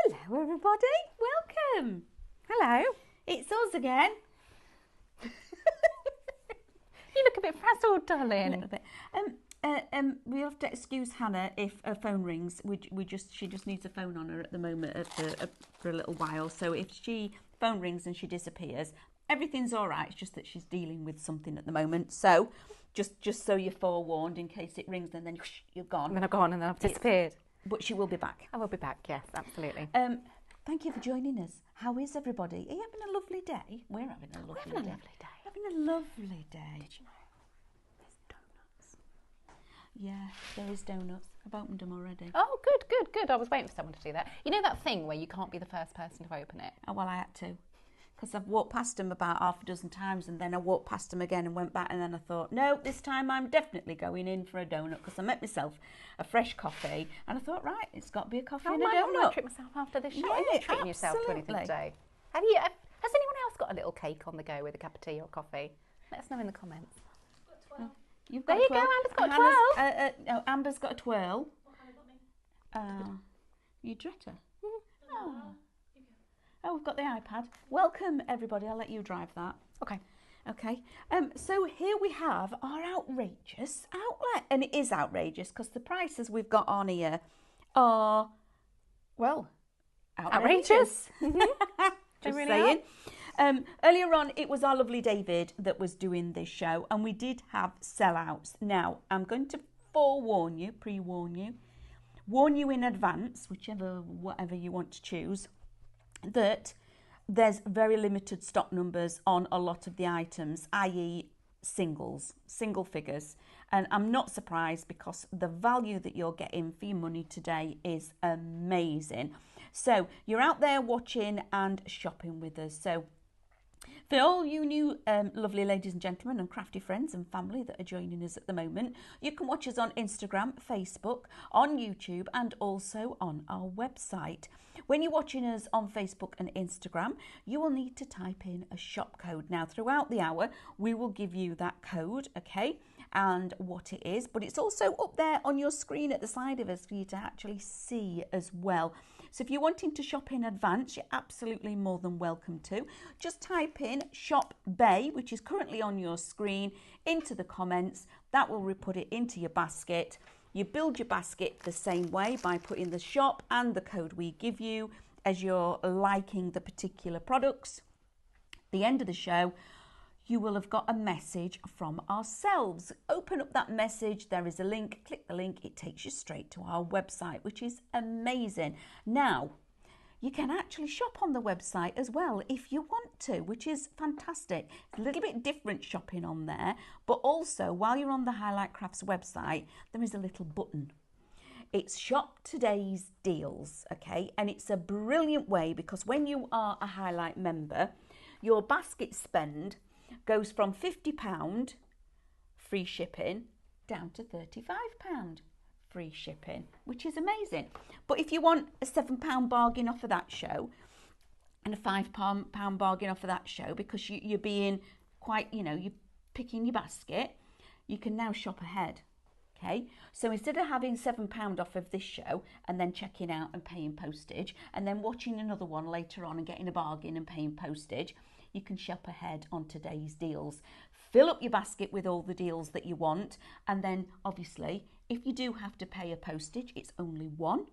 Hello, everybody. Welcome. Hello. It's us again. You look a bit frazzled, A darling. little bit. We have to excuse Hannah if her phone rings. She just needs a phone on her at the moment for a little while. So if phone rings and she disappears, everything's all right. It's just that she's dealing with something at the moment. So just so you're forewarned in case it rings and then whoosh, you're gone. And then I've gone and then I've disappeared. But she will be back. I will be back, yes, absolutely. Thank you for joining us. How is everybody? Are you having a lovely day? We're having a lovely day. Having a lovely day. Did you know? There's donuts. Yeah, there is donuts. I've opened them already. Oh, good. I was waiting for someone to do that. You know that thing where you can't be the first person to open it? Oh, well, I had to. Because I've walked past them about half a dozen times and then I walked past them again and went back and then I thought, no, this time I'm definitely going in for a donut because I met myself a fresh coffee and I thought, right, it's got to be a coffee and a donut. I might treat myself after this show. Yeah, Are you treating yourself to anything today? Has anyone else got a little cake on the go with a cup of tea or coffee? Let us know in the comments. I've got 12. You've There got you 12. go, Amber's got 12. No, Amber's got a twirl. You dretter. Oh, we've got the iPad. Welcome, everybody. I'll let you drive that. Okay. Okay. So here we have our outrageous outlet. And it is outrageous because the prices we've got on here are, well, outrageous. Just really saying. Earlier on, it was our lovely David that was doing this show and we did have sellouts. Now, I'm going to forewarn you, warn you in advance, whatever you want to choose, that there's very limited stock numbers on a lot of the items, i.e. single figures. And I'm not surprised because the value that you're getting for your money today is amazing. So you're out there watching and shopping with us. So for all you new lovely ladies and gentlemen and crafty friends and family that are joining us at the moment, you can watch us on Instagram, Facebook, on YouTube and also on our website. When you're watching us on Facebook and Instagram, you will need to type in a shop code. Now, throughout the hour, we will give you that code, okay, and what it is, but it's also up there on your screen at the side of us for you to actually see as well. So if you're wanting to shop in advance, you're absolutely more than welcome to. Just type in Shop Bay, which is currently on your screen, into the comments. That will put it into your basket. You build your basket the same way by putting the shop and the code we give you as you're liking the particular products. At the end of the show, you will have got a message from ourselves. Open up that message, there is a link, click the link, it takes you straight to our website, which is amazing. Now, you can actually shop on the website as well if you want to, which is fantastic. It's a little bit different shopping on there, but also while you're on the Highlight Crafts website, there is a little button. It's Shop Today's Deals, okay? And it's a brilliant way because when you are a Highlight member, your basket spend goes from £50 free shipping down to £35 free shipping, which is amazing. But if you want a £7 bargain off of that show and a £5 bargain off of that show because you're being quite, you're picking your basket, you can now shop ahead. Okay, so instead of having £7 off of this show and then checking out and paying postage and then watching another one later on and getting a bargain and paying postage, you can shop ahead on today's deals. Fill up your basket with all the deals that you want, and then obviously if you do have to pay a postage, it's only one.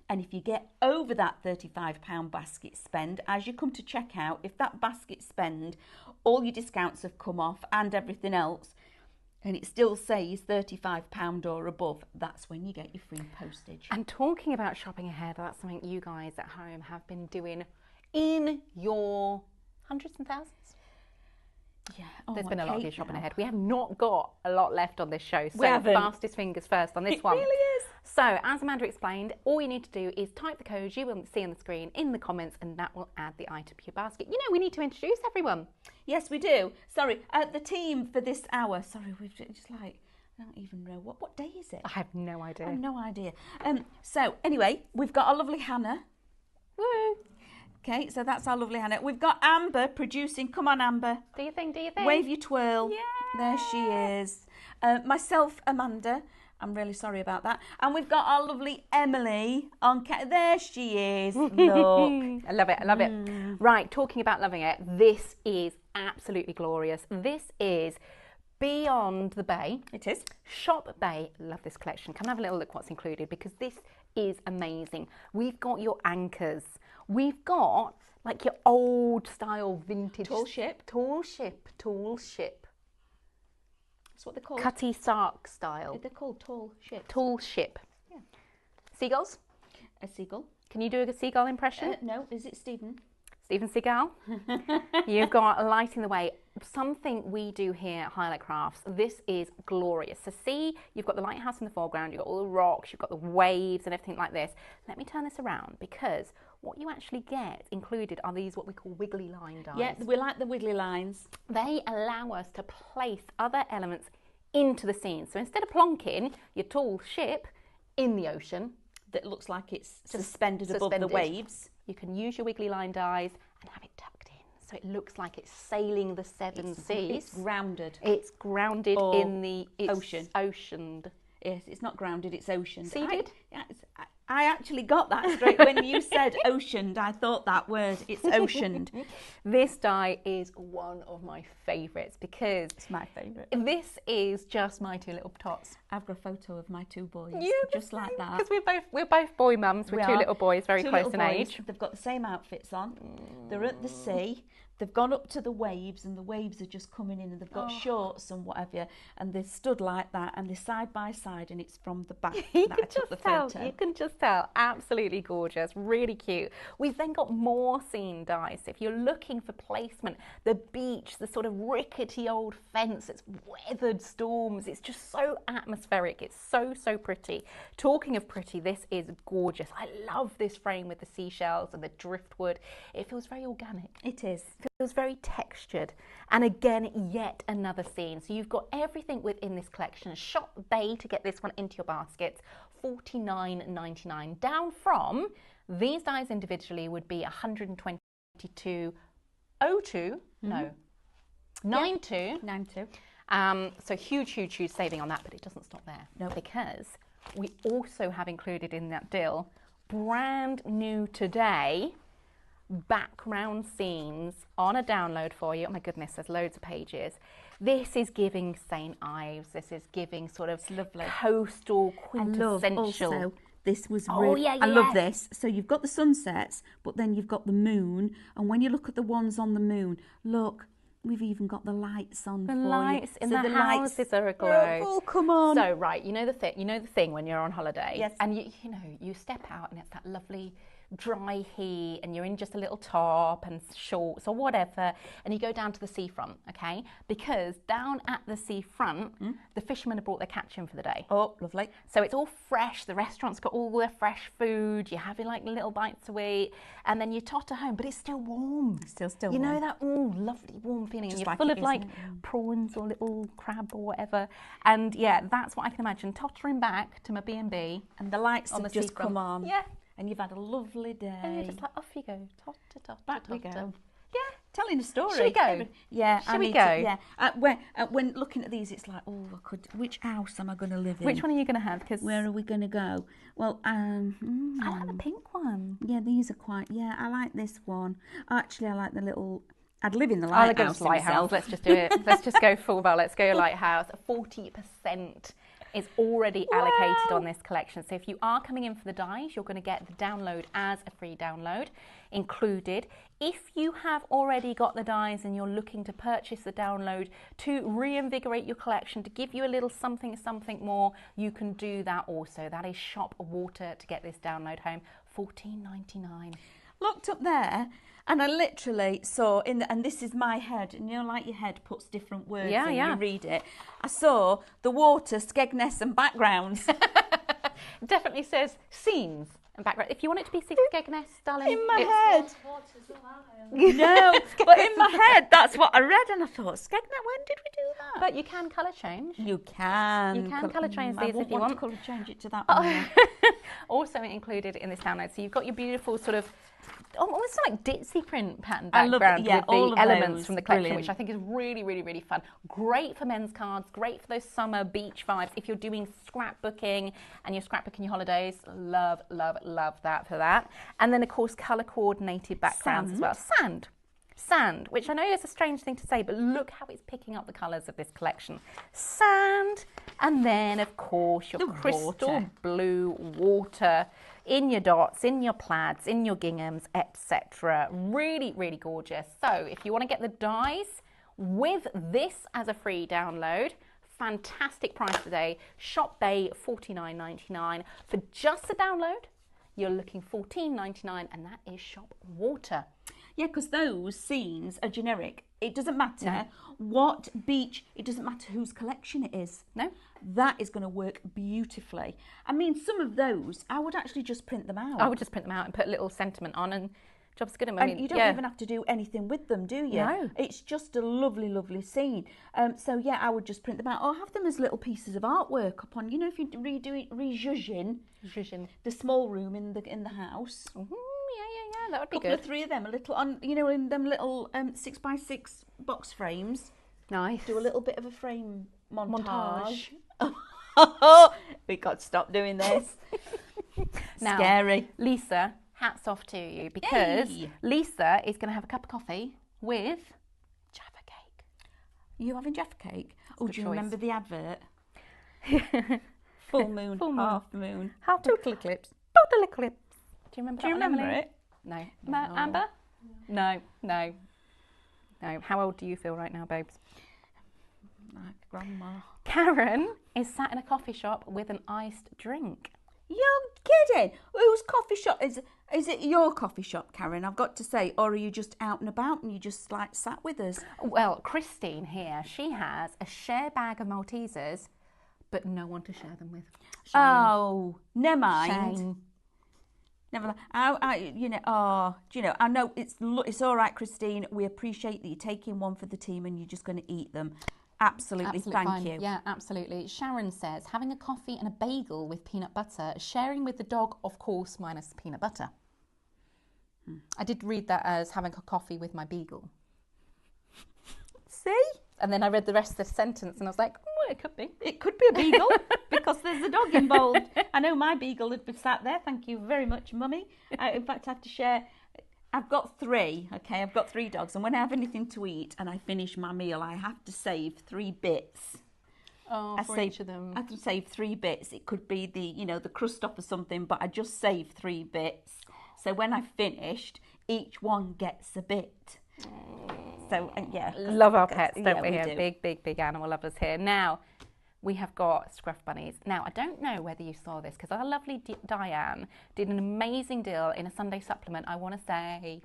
And if you get over that £35 basket spend, as you come to checkout, if that basket spend, all your discounts have come off and everything else, and it still says £35 or above, that's when you get your free postage. And talking about shopping ahead, that's something you guys at home have been doing in your hundreds and thousands. Yeah, there's been a lot of you shopping ahead. We have not got a lot left on this show, so fastest fingers first on this one. It really is. So, as Amanda explained, all you need to do is type the code you will see on the screen in the comments, and that will add the item to your basket. You know, we need to introduce everyone. Yes, we do. Sorry, the team for this hour. Sorry, we've just I don't even know what day is it. I have no idea. I have no idea. So anyway, we've got our lovely Hannah. Woo! Okay, so that's our lovely Hannah. We've got Amber producing. Come on, Amber. Do you think? Wave your twirl. Yeah. There she is. Myself, Amanda. I'm really sorry about that. And we've got our lovely Emily on there she is. Look. I love it. I love it. Right, talking about loving it, this is absolutely glorious. This is Beyond the Bay. It is. Shop Bay. Love this collection. Come and have a little look what's included, because this is amazing. We've got your anchors. We've got like your old style vintage. Tall ship. That's what they're called. Cutty Sark style. They're called tall ships. Tall ship. Yeah. Seagulls? A seagull. Can you do a seagull impression? No, is it Stephen? Stephen Seagal? You've got Lighting the Way. Something we do here at Highlight Crafts. This is glorious. So see, you've got the lighthouse in the foreground, you've got all the rocks, you've got the waves and everything like this. Let me turn this around, because what you actually get included are these what we call wiggly line dies. Yeah, we like the wiggly lines. They allow us to place other elements into the scene. So instead of plonking your tall ship in the ocean, that looks like it's suspended above the waves, you can use your wiggly line dies and have it tucked in, so it looks like it's sailing the seven seas. It's grounded. It's grounded in the ocean. Oceaned. Yes, it's not grounded, it's oceaned. Seeded? I actually got that straight when you said oceaned. I thought that word. It's oceaned. This die is one of my favourites, because it's my favourite. This is just my two little tots. I've got a photo of my two boys, just like that. Because we're both boy mums with two little boys, very close in age. They've got the same outfits on. They're at the sea. They've gone up to the waves, and the waves are just coming in, and they've got shorts and whatever, and they're stood like that, and they're side by side, and it's from the back that I took the photo. You can just tell. Absolutely gorgeous, really cute. We've then got more scene dies. If you're looking for placement, the beach, the sort of rickety old fence, it's weathered storms. It's just so atmospheric. It's so, so pretty. Talking of pretty, this is gorgeous. I love this frame with the seashells and the driftwood. It feels very organic. It is. It feels very textured. And again, yet another scene. So you've got everything within this collection. Shop Bay to get this one into your baskets, $49.99. Down from these dies individually would be $122.02. No, 92. 92. So huge saving on that, but it doesn't stop there. No, because we also have included in that deal, brand new today, background scenes on a download for you. Oh my goodness, there's loads of pages. This is giving St. Ives. This is giving sort of coastal, quintessential. Also, this was really, I love this. So you've got the sunsets, but then you've got the moon. And when you look at the ones on the moon, look, we've even got the lights on. The for lights you. in so the houses are aglow. Oh, come on. So right, you know the thing when you're on holiday. Yes. And you step out and it's that lovely dry heat, and you're in just a little top and shorts or whatever, and you go down to the seafront, okay? Because down at the seafront, the fishermen have brought their catch in for the day. Oh, lovely. So it's all fresh. The restaurant's got all their fresh food. You're having like little bites to eat, and then you totter home, but it's still warm. Still You warm. know that lovely warm feeling, Just and you're like full it of is, like isn't it? prawns or little crab or whatever. And yeah, that's what I can imagine, tottering back to my B&B. And the lights on have the just seafront. come on. Yeah. And you've had a lovely day. And you're just like, off you go, totter. Back we go. Yeah. Telling a story. Should we go? Yeah. Should we go? Yeah. When looking at these, it's like, oh, which house am I going to live in? Which one are you going to have? Because Where are we going to go? Well, I like the pink one. yeah, these are quite. Yeah, I like this one. Actually, I like the little. I'd live in the I'll go lighthouse. to lighthouse. myself. Let's just do it. Let's just go full bar. Let's go lighthouse. 40% is already allocated on this collection. So if you are coming in for the dies, you're going to get the download as a free download included. If you have already got the dies and you're looking to purchase the download to reinvigorate your collection, to give you a little something more, you can do that also. That is Shop Water to get this download home, $14.99. Looked up there, and I literally saw and this is my head, and like your head puts different words in, you read it. I saw the water, Skegness and backgrounds. Definitely says scenes. and background. If you want it to be Skegness, darling. In my it's- head. No, but in my head, that's what I read, and I thought, Skegness, when did we do that? But you can colour change. You can. You can colour change I these won't if you want want. to colour change it to that one. now. Also included in this download. So you've got your beautiful sort of almost like ditzy print pattern I love it, background yeah, with all the of elements those, from the collection, brilliant. which I think is really, really, really fun. Great for men's cards, great for those summer beach vibes. If you're doing scrapbooking and you're scrapbooking your holidays, love, love, love that for that. And then, of course, colour coordinated backgrounds as well. Sand, which I know is a strange thing to say, but look how it's picking up the colours of this collection. Sand, and then, of course, your The crystal water. blue water in your dots, in your plaids, in your ginghams, etc. Really, really gorgeous. So if you want to get the dies with this as a free download, fantastic price today. Shop Bay $49.99. For just the download, you're looking $14.99, and that is Shop Water. Yeah, because those scenes are generic. It doesn't matter what beach, it doesn't matter whose collection it is. No? That is going to work beautifully. I mean, some of those, I would actually just print them out. I would just print them out and put a little sentiment on, and job's good. I And mean, you don't yeah. even have to do anything with them, do you? No. It's just a lovely, lovely scene. So yeah, I would just print them out or have them as little pieces of artwork upon. You know, if you're rejudging Vision. the small room in the house, Yeah, that would be couple good. of three of them, a little on, you know, in them little 6x6 box frames. Nice. Do a little bit of a frame montage. Montage. We got to stop doing this. Now, Scary. Lisa, hats off to you, because Yay. Lisa is going to have a cup of coffee with Jaffa cake. You having Jaffa cake? Oh, good do you choice. remember the advert? Full moon, Full moon. half moon. How to Total eclipse. total eclipse. Do you remember Do you that one, remember Emily? it? No. No. Amber? No. How old do you feel right now, babes? Like grandma. Karen is sat in a coffee shop with an iced drink. You're kidding? Whose coffee shop is it? Your coffee shop, Karen? I've got to say, or are you just out and about and you just like sat with us? Well, Christine here, she has a share bag of Maltesers, but no one to share them with. Shame. Oh, never mind. Shame. Never mind. I know it's all right, Christine. We appreciate that you're taking one for the team and you're just going to eat them. Absolutely, thank fine. you. Yeah, absolutely. Sharon says, having a coffee and a bagel with peanut butter, sharing with the dog, of course, minus the peanut butter. I did read that as having a coffee with my beagle. See? And then I read the rest of the sentence and I was like, oh, it could be. It could be a beagle because there's a dog involved. I know my beagle would be sat there. Thank you very much, Mummy. In fact, I have to share. I've got three, okay? I've got three dogs. And when I have anything to eat and I finish my meal, I have to save 3 bits. Oh, I have to save 3 bits. It could be the crust off or something, but I just save 3 bits. So when I've finished, each one gets a bit. So, yeah. Love our pets, don't yeah, we? we Here? do. Big animal lovers here. Now, we have got Scruff Bunnies. Now, I don't know whether you saw this because our lovely Diane did an amazing deal in a Sunday supplement, I want to say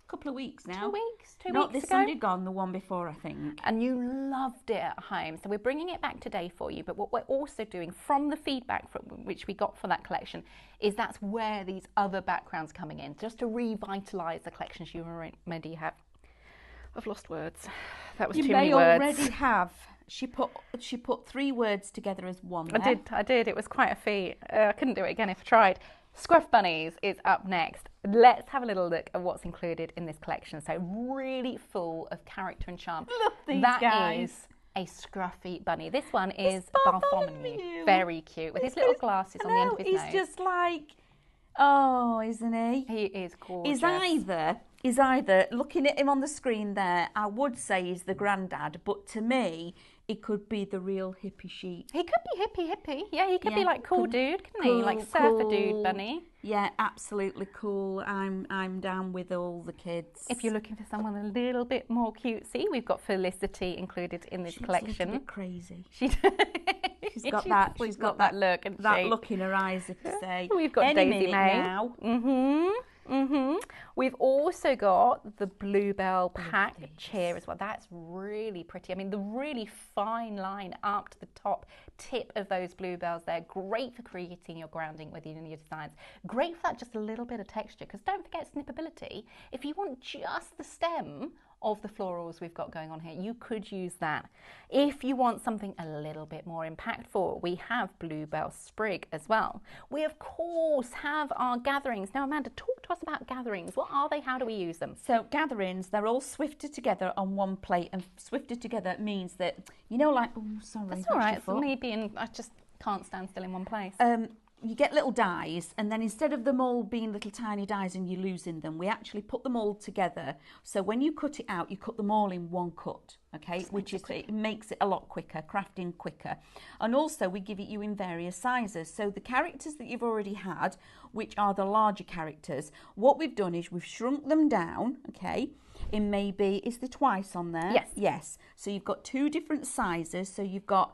Couple of weeks now. 2 weeks, 2 Not weeks this ago. Sunday gone, the one before, I think. And you loved it at home. So we're bringing it back today for you. But what we're also doing from the feedback from which we got for that collection is that's where these other backgrounds coming in, just to revitalise the collections you already have. I've lost words. That was You too may many words. already have. She put 3 words together as one. I did. It was quite a feat. I couldn't do it again if I tried. Scruff Bunnies is up next. Let's have a little look at what's included in this collection. So really full of character and charm. Look, these That guys. is a scruffy bunny. This one is Bartholomew. Bartholomew. Very cute with his little glasses on the end of his he's nose. just like, oh, isn't he? He is gorgeous. Is either looking at him on the screen there, I would say he's the granddad, but to me, it could be the real hippie sheep. He could be hippie. Yeah, he could be Yeah, like cool dude, couldn't he? cool, Like surfer cool. dude bunny. Yeah, absolutely cool. I'm down with all the kids. If you're looking for someone a little bit more cutesy, we've got Felicity included in this She's collection. a little bit crazy. She's got that. She's got that look, and that look in her eyes, if you say. We've got Any Daisy minute May. now. Mm-hmm. We've also got the Bluebell packed here as well. That's really pretty. I mean, the really fine line up to the top tip of those bluebells there. Great for creating your grounding within your designs. Great for that just a little bit of texture, because don't forget snippability. If you want just the stem of the florals we've got going on here, you could use that. If you want something a little bit more impactful, we have Bluebell Sprig as well. We of course have our gatherings. Now Amanda, talk to us about gatherings. What are they? How do we use them? So gatherings, they're all swifted together on one plate, and swifted together means that, you know, like, oh sorry, that's all right. It's me being, I just can't stand still in one place. You get little dies, and then instead of them all being little tiny dies and you're losing them, we actually put them all together. So when you cut it out, you cut them all in one cut, okay? Which is, it makes it a lot quicker, crafting quicker. And also we give it you in various sizes. So the characters that you've already had, which are the larger characters, what we've done is we've shrunk them down, okay? In maybe, is there twice on there? Yes. Yes. So you've got two different sizes. So you've got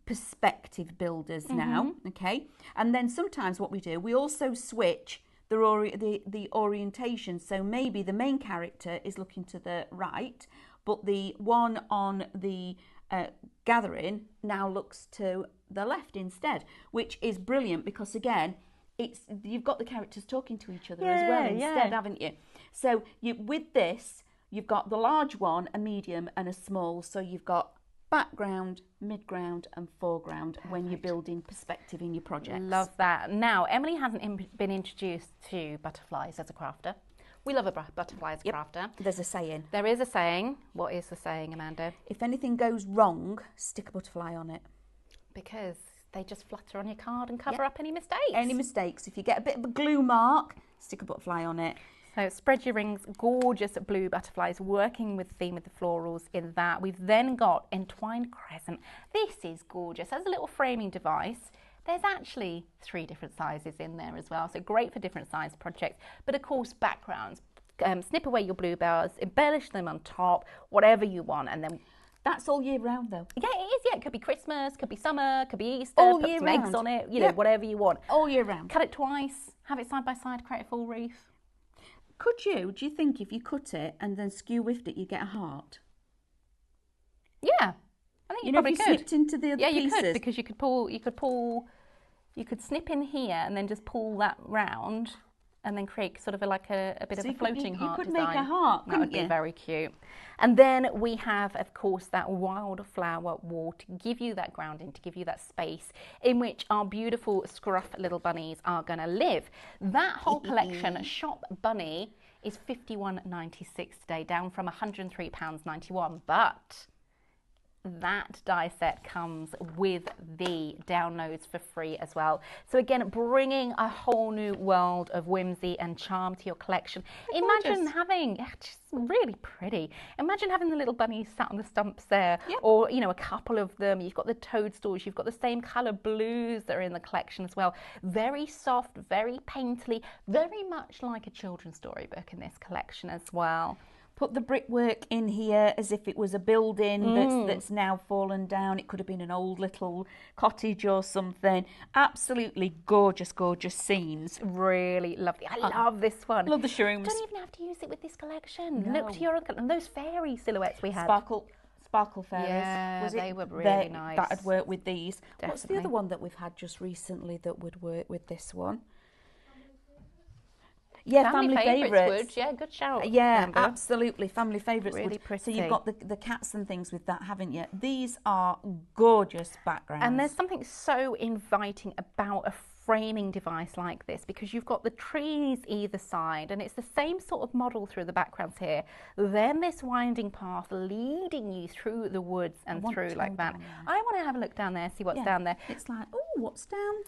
perspective builders now, okay? And then sometimes what we do, we also switch the orientation. So maybe the main character is looking to the right, but the one on the gathering now looks to the left instead, which is brilliant because again, you've got the characters talking to each other as well instead, haven't you? So with this, you've got the large one, a medium and a small, so you've got background, midground and foreground when you're building perspective in your projects. Love that. Now, Emily hasn't been introduced to butterflies as a crafter. We love a butterfly as a crafter. There's a saying. There is a saying. What is the saying, Amanda? If anything goes wrong, stick a butterfly on it. Because they just flutter on your card and cover up any mistakes. Any mistakes. If you get a bit of a glue mark, stick a butterfly on it. So spread your rings, gorgeous blue butterflies, working with the theme of the florals in that. We've then got entwined crescent. This is gorgeous. As a little framing device, there's actually 3 different sizes in there as well. So great for different size projects. But of course, backgrounds. Snip away your bluebells, embellish them on top, whatever you want, and then that's all year round though. Yeah, it is. Yeah, it could be Christmas, could be summer, could be Easter. All put year some round. Eggs on it, you know, whatever you want. All year round. Cut it twice, have it side by side, create a full wreath. Could you? Do you think if you cut it and then skew whiffed it, you get a heart? Yeah, I think you know, probably if you could. snipped into the other yeah, you pieces. could, because you could snip in here and then just pull that round and then create sort of a bit of a floating heart design. You could make a heart, That would couldn't you? be very cute. And then we have, of course, that wildflower wall to give you that grounding, to give you that space in which our beautiful scruff little bunnies are going to live. That whole collection, Shop Bunny, is £51.96 today, down from £103.91. But that die set comes with the downloads for free as well. So again, bringing a whole new world of whimsy and charm to your collection. Imagine having, just really pretty. Imagine having the little bunnies sat on the stumps there, or, you know, a couple of them. You've got the toadstools, you've got the same colour blues that are in the collection as well. Very soft, very painterly, very much like a children's storybook in this collection as well. Put the brickwork in here as if it was a building that's now fallen down. It could have been an old little cottage or something. Absolutely gorgeous, gorgeous scenes. Really lovely. I love this one. Love the shrooms. Don't even have to use it with this collection. No. Look to your and those fairy silhouettes we had. Sparkle fairies. Yeah, they were really nice. That would work with these. Definitely. What's the other one that we've had just recently that would work with this one? Yeah, family favourites would. Yeah, good shout. Yeah, Amber. absolutely. Family favourites Really would. pretty. So you've got the cats and things with that, haven't you? These are gorgeous backgrounds. And there's something so inviting about a framing device like this, because you've got the trees either side and it's the same sort of model through the backgrounds here, then this winding path leading you through the woods and through like that. I want to have a look down there, see what's down there. It's like, oh, what's that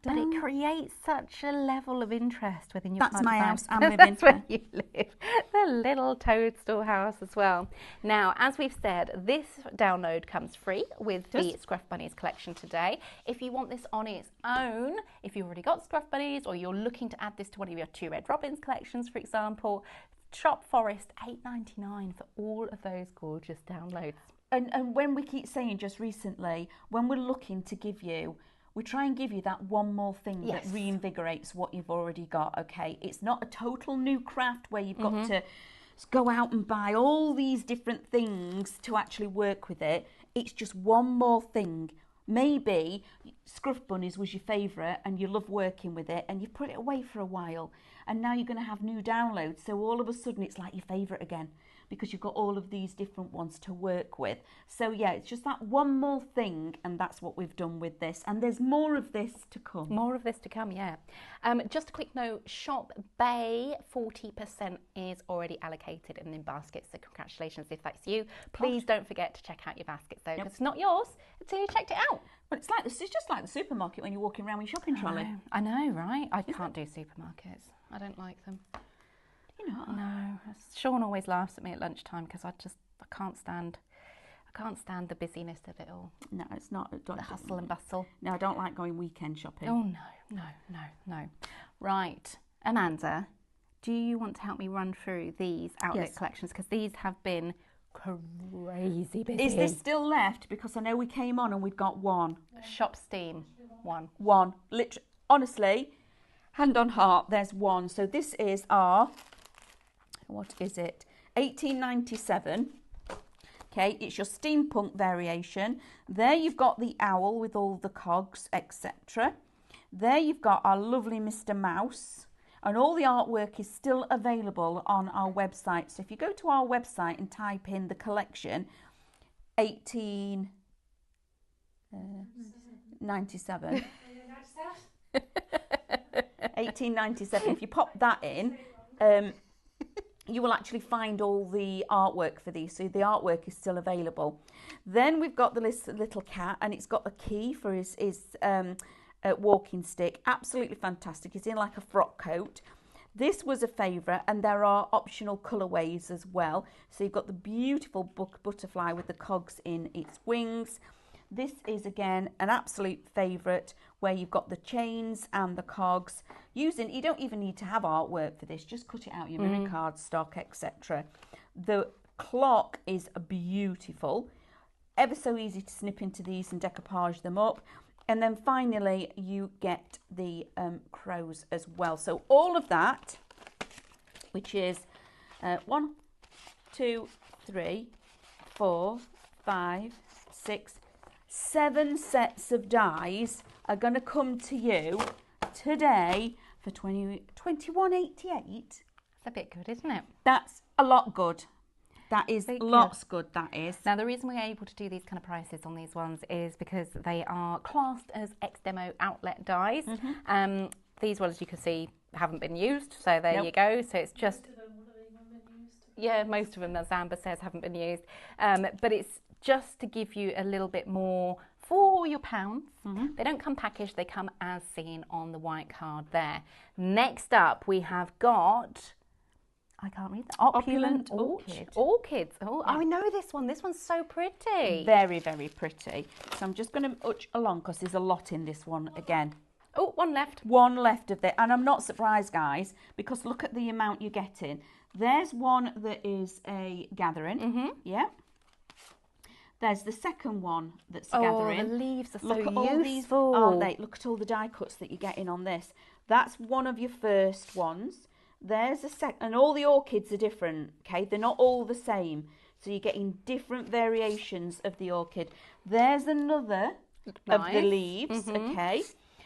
but down? it creates such a level of interest within your That's my design. house. I'm living That's where you live. The little toadstool house as well. Now, as we've said, this download comes free with the Scruff Bunnies collection today. If you want this on its own, if you've already got Scruff Bunnies or you're looking to add this to one of your 2 Red Robins collections, for example, Shop Forest £8.99 for all of those gorgeous downloads. And when we keep saying just recently, when we're looking to give you we try and give you that one more thing Yes. that reinvigorates what you've already got, okay? It's not a total new craft where you've got to go out and buy all these different things to actually work with it. It's just one more thing. Maybe Scruff Bunnies was your favourite and you love working with it and you've put it away for a while and now you're going to have new downloads. So all of a sudden it's like your favourite again because you've got all of these different ones to work with. So yeah, it's just that one more thing, and that's what we've done with this. And there's more of this to come. More of this to come, yeah. Just a quick note, Shop Bay, 40% is already allocated in the baskets, so congratulations if that's you. Please don't forget to check out your baskets though, because it's not yours until you checked it out. But it's just like the supermarket when you're walking around with your shopping trolley. I know, right? I can't do supermarkets. I don't like them. You know, No, Sean always laughs at me at lunchtime because I can't stand the busyness of it all. no, it's not. The hustle and bustle. No, I don't like going weekend shopping. Oh no. Right, Amanda, do you want to help me run through these outlet Yes. collections? Because these have been crazy busy. Is there still left? Because I know we came on and we've got one. Shop Steam, one. One. Literally, honestly, hand on heart, there's one. So this is our, what is it? 1897. Okay, it's your steampunk variation. There you've got the owl with all the cogs, etc. There you've got our lovely Mr. Mouse. And all the artwork is still available on our website. So if you go to our website and type in the collection, 1897. 1897. If you pop that in, you will actually find all the artwork for these. So the artwork is still available. Then we've got the little cat, and it's got a key for his walking stick. Absolutely fantastic. He's in like a frock coat. This was a favourite, and there are optional colourways as well. So you've got the beautiful butterfly with the cogs in its wings. This is again an absolute favourite where you've got the chains and the cogs. You don't even need to have artwork for this, just cut it out your mirror card stock, etc. The clock is beautiful, ever so easy to snip into these and decoupage them up. And then finally you get the crows as well. So all of that, which is 1, 2, 3, 4, 5, 6, 7 sets of dies are going to come to you today for $21.88. It's a bit good, isn't it? That's a lot good. That is Big lots good, that is. Now, the reason we're able to do these kind of prices on these ones is because they are classed as ex-demo outlet dies. These ones, you can see, haven't been used, so there you go. So it's just... Yeah, most of them, as Amber says, haven't been used. But it's just to give you a little bit more for your pounds. They don't come packaged, they come as seen on the white card there. Next up, we have got... I can't read that. Opulent Orchid. Orchids. Oh, I know this one. This one's so pretty. Very, very pretty. So I'm just going to utch along because there's a lot in this one again. Oh, one left. One left of it. And I'm not surprised, guys, because look at the amount you're getting. There's one that is a gathering. Yeah. There's the second one that's a gathering. Oh, the leaves are so look at all useful. These, aren't they? Look at all the die cuts that you're getting on this. That's one of your first ones. There's a second, and all the orchids are different, okay? They're not all the same. So you're getting different variations of the orchid. There's another of the leaves, okay?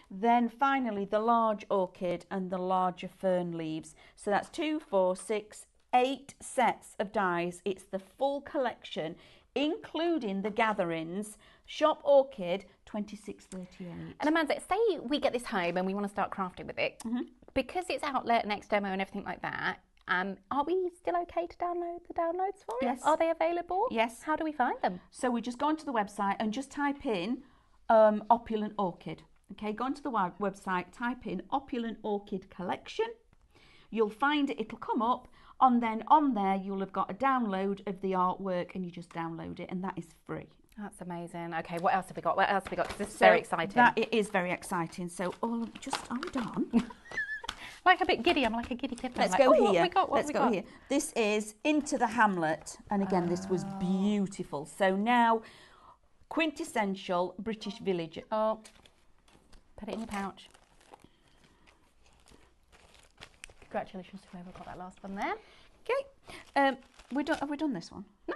Then finally the large orchid and the larger fern leaves. So that's 2, 4, 6, 8 sets of dies. It's the full collection, including the gatherings. Shop Orchid, $26.38. And Amanda, say we get this home and we want to start crafting with it. Because it's outlet, next demo and everything like that, are we still okay to download the downloads for it? Yes. Are they available? Yes. How do we find them? So we just go onto the website and just type in Opulent Orchid. Okay, go onto the website, type in Opulent Orchid Collection. You'll find it, it'll come up, and then on there you'll have got a download of the artwork and you just download it, and that is free. That's amazing. Okay, what else have we got? What else have we got? Because this is very exciting. It is very exciting. So just hold on. Like a bit giddy. I'm like a giddy kid. Let's like, go oh, here. What have we got? What Let's have we go got? here. This is Into the Hamlet. And again, this was beautiful. So now, quintessential British village. Oh, Put it in your pouch. Congratulations to whoever got that last one there. Okay. Have we done this one? No.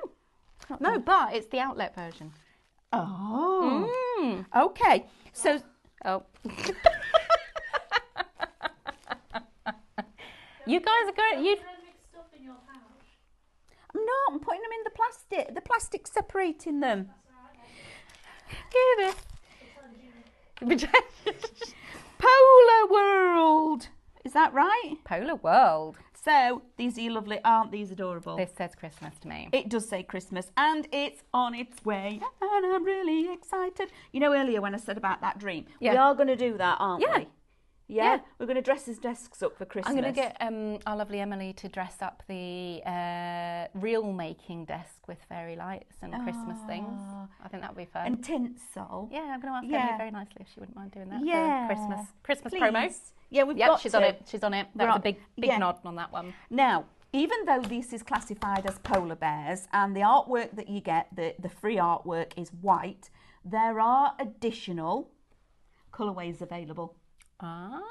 Not No, done. but it's the outlet version. Oh. Mm. Okay. So. Oh. You guys are going. You. Stuff in your pouch. I'm not. I'm putting them in the plastic. The plastic's separating them. Give it. Polar World. Is that right? Polar World. So these are lovely. Aren't these adorable? This says Christmas to me. It does say Christmas, and it's on its way, and I'm really excited. You know, earlier when I said about that dream, we Yeah. are going to do that, aren't Yeah. we? Yeah, we're going to dress his desks up for Christmas. I'm going to get our lovely Emily to dress up the reel making desk with fairy lights and Christmas things. I think that would be fun. and tinsel. Yeah, I'm going to ask Yeah. Emily very nicely if she wouldn't mind doing that Yeah. for Christmas Please. promo. Yeah, we've Yep, got she's to. on it. She's on it. That was a big Yeah. nod on that one. Now, even though this is classified as polar bears and the artwork that you get, the free artwork is white, there are additional colourways available. Ah.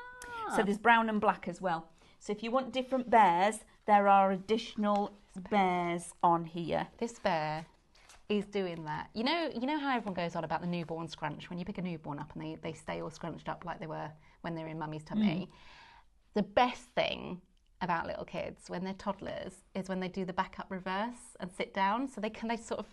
So there's brown and black as well. So if you want different bears, there are additional bears on here. This bear is doing that. You know how everyone goes on about the newborn scrunch when you pick a newborn up and they stay all scrunched up like they were when they were in mummy's tummy. The best thing about little kids when they're toddlers is when they do the back up reverse and sit down, so they sort of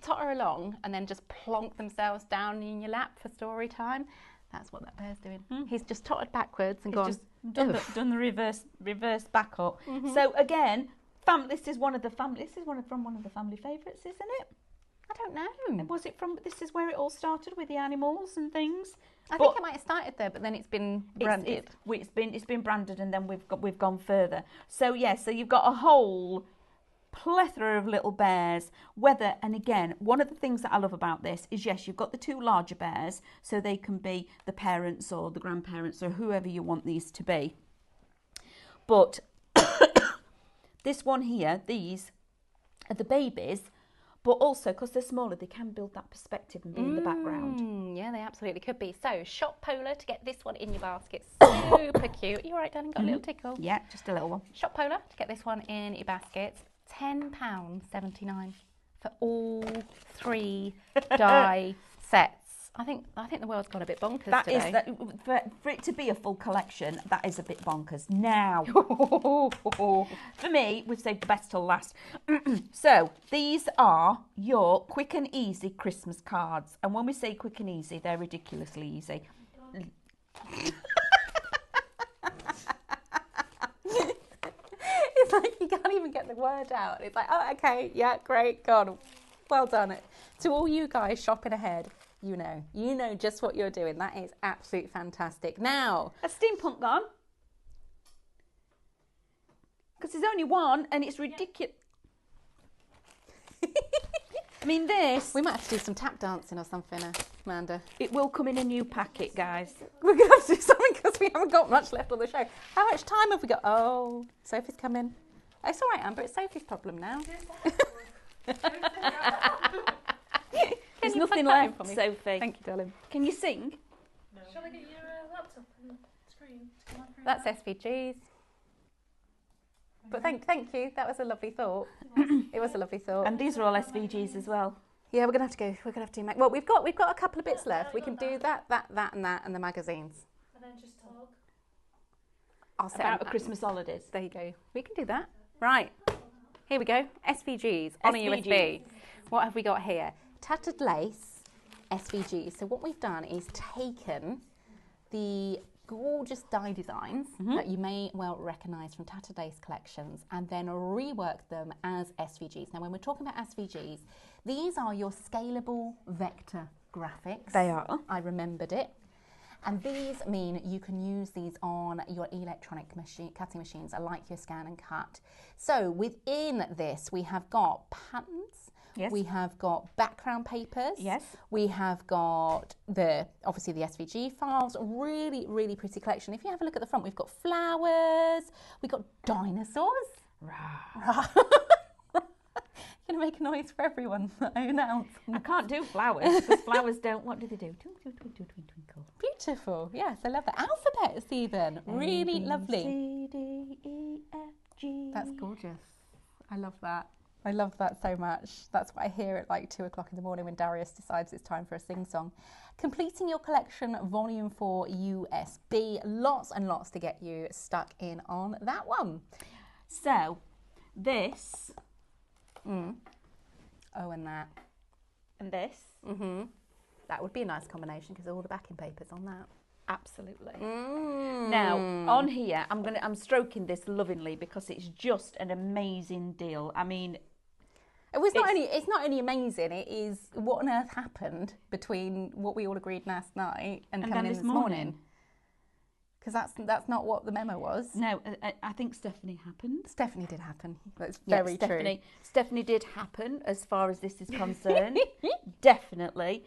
totter along and then just plonk themselves down in your lap for story time. That's what that bear's doing. He's just tottered backwards and It's gone. just done the reverse back up. Mm-hmm. So again, this is one of the family. This is from one of the family favourites, isn't it? I don't know. Was it from? This is where it all started with the animals and things. I think it might have started there, but then it's been branded. It's been branded, and then we've gone further. So yeah, so you've got a whole plethora of little bears. And again, one of the things that I love about this is, yes, you've got the two larger bears, so they can be the parents or the grandparents or whoever you want these to be. But this one here, these are the babies, but also because they're smaller, they can build that perspective and be in the background. Yeah, they absolutely could be. So shop Polar to get this one in your basket. Super cute. You all right, darling? Got a little tickle. Yeah, just a little one. Shop Polar to get this one in your basket. £10.79 for all 3 die sets. I think the world's gone a bit bonkers That today. is that for it to be a full collection. That is a bit bonkers. Now, for me, we've saved the best till last. So these are your quick and easy Christmas cards, and when we say quick and easy, they're ridiculously easy. It's like you can't even get the word out. It's like, oh, okay, yeah, great, God, well done. To all you guys shopping ahead, you know just what you're doing. That is absolutely fantastic. Now, A steampunk gone? Because there's only one, and it's ridiculous. I mean, this, we might have to do some tap dancing or something, Amanda. it will come in a new packet, guys. We're going to have to do something because we haven't got much left on the show. How much time have we got? Oh, Sophie's come in. Oh, it's all right, Amber. It's Sophie's problem now. There's you nothing plug that in left, for me? Sophie. Thank you, darling. Can you sing? No. Shall I get your laptop and screen to come on through? That's SVGs. But thank you. That was a lovely thought. It was a lovely thought. And these are all SVGs as well. Yeah, we're gonna have to go. We're gonna have to do. Well, we've got a couple of bits left. We can do that, and the magazines. And then just talk. I'll set About them- a Christmas holidays. There you go. We can do that. Right. Here we go. SVGs on a SVGs. USB. What have we got here? Tattered lace SVGs. So what we've done is taken the gorgeous dye designs that you may well recognise from Tattered Lace collections and then reworked them as SVGs. Now, when we're talking about SVGs, these are your scalable vector graphics. They are. I remembered it. And these mean you can use these on your electronic cutting machines, like your Scan and Cut. So within this, we have got patterns. Yes. We have got background papers. Yes. We have got obviously the SVG files. Really, really pretty collection. If you have a look at the front, we've got flowers. We've got dinosaurs. You're going to make a noise for everyone that I announce. I can't do flowers because flowers don't. What do they do? Twinkle, twinkle, twinkle, twinkle. Beautiful. Yes, I love the alphabets even. Really lovely. C, D, E, F, G. That's gorgeous. I love that. I love that so much. That's what I hear at like 2 o'clock in the morning when Darius decides it's time for a sing-song. Completing your collection, volume 4 USB. Lots and lots to get you stuck in on that one. So, this. Oh, and that. And this. That would be a nice combination because all the backing paper's on that. Absolutely. Now, on here, I'm stroking this lovingly because it's just an amazing deal. I mean, it's not only amazing, it is what on earth happened between what we all agreed last night and coming in this morning. Because that's not what the memo was. No, I think Stephanie happened. Stephanie did happen. That's very true. Stephanie did happen as far as this is concerned. Definitely.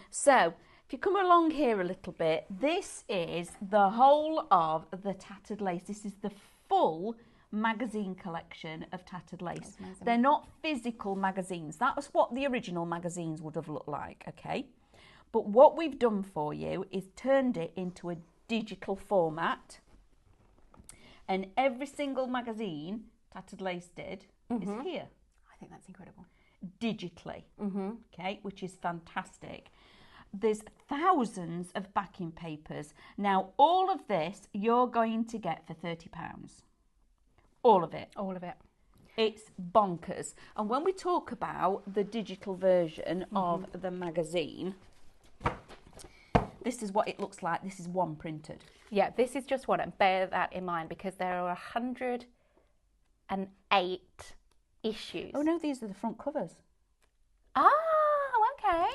So, if you come along here a little bit, this is the whole of the Tattered Lace. This is the full magazine collection of Tattered Lace. They're not physical magazines. That was what the original magazines would have looked like, okay? But what we've done for you is turned it into a digital format. And every single magazine Tattered Lace did is here. I think that's incredible. Digitally, okay, which is fantastic. There's thousands of backing papers. Now, all of this you're going to get for £30. All of it. All of it. It's bonkers. And when we talk about the digital version of the magazine, this is what it looks like. This is one printed. Yeah, this is just one. And bear that in mind because there are 108 issues. Oh no, these are the front covers. Oh, okay.